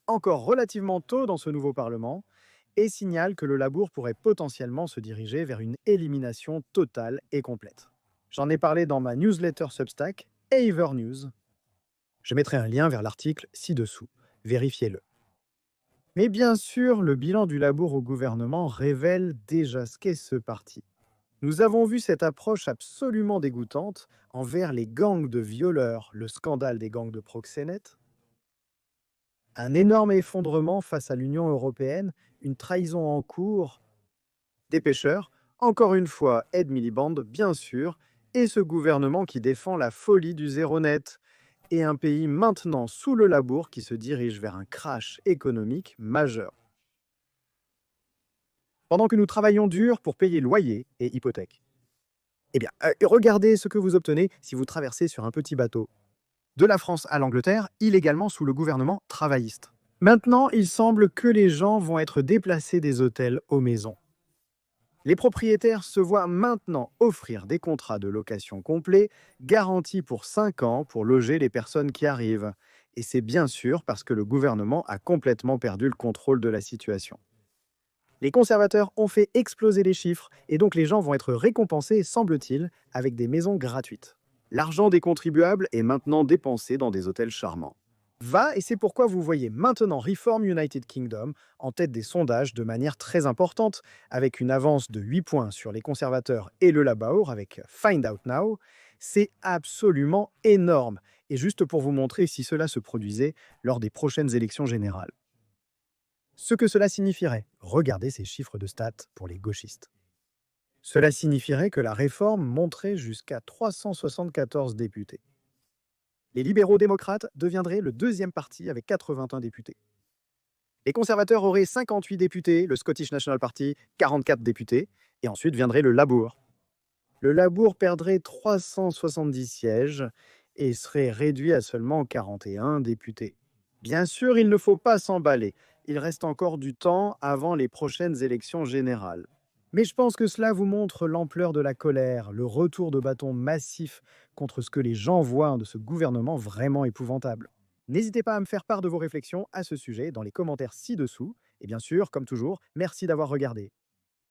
encore relativement tôt dans ce nouveau Parlement, et signale que le Labour pourrait potentiellement se diriger vers une élimination totale et complète. J'en ai parlé dans ma newsletter Substack, Aver News. Je mettrai un lien vers l'article ci-dessous. Vérifiez-le. Mais bien sûr, le bilan du Labour au gouvernement révèle déjà ce qu'est ce parti. Nous avons vu cette approche absolument dégoûtante envers les gangs de violeurs, le scandale des gangs de proxénètes, un énorme effondrement face à l'Union européenne, une trahison en cours, des pêcheurs, encore une fois Ed Miliband bien sûr, et ce gouvernement qui défend la folie du zéro net, et un pays maintenant sous le Labour qui se dirige vers un crash économique majeur. Pendant que nous travaillons dur pour payer loyer et hypothèque. Eh bien, regardez ce que vous obtenez si vous traversez sur un petit bateau de la France à l'Angleterre, illégalement sous le gouvernement travailliste. Maintenant, il semble que les gens vont être déplacés des hôtels aux maisons. Les propriétaires se voient maintenant offrir des contrats de location complets, garantis pour 5 ans pour loger les personnes qui arrivent. Et c'est bien sûr parce que le gouvernement a complètement perdu le contrôle de la situation. Les conservateurs ont fait exploser les chiffres et donc les gens vont être récompensés, semble-t-il, avec des maisons gratuites. L'argent des contribuables est maintenant dépensé dans des hôtels charmants. Va, et c'est pourquoi vous voyez maintenant Reform United Kingdom en tête des sondages de manière très importante, avec une avance de 8 points sur les conservateurs et le Labour avec Find Out Now. C'est absolument énorme. Et juste pour vous montrer si cela se produisait lors des prochaines élections générales. Ce que cela signifierait, regardez ces chiffres de stats pour les gauchistes. Cela signifierait que la réforme monterait jusqu'à 374 députés. Les libéraux démocrates deviendraient le deuxième parti avec 81 députés. Les conservateurs auraient 58 députés, le Scottish National Party 44 députés, et ensuite viendrait le Labour. Le Labour perdrait 370 sièges et serait réduit à seulement 41 députés. Bien sûr, il ne faut pas s'emballer. Il reste encore du temps avant les prochaines élections générales. Mais je pense que cela vous montre l'ampleur de la colère, le retour de bâton massif contre ce que les gens voient de ce gouvernement vraiment épouvantable. N'hésitez pas à me faire part de vos réflexions à ce sujet dans les commentaires ci-dessous. Et bien sûr, comme toujours, merci d'avoir regardé.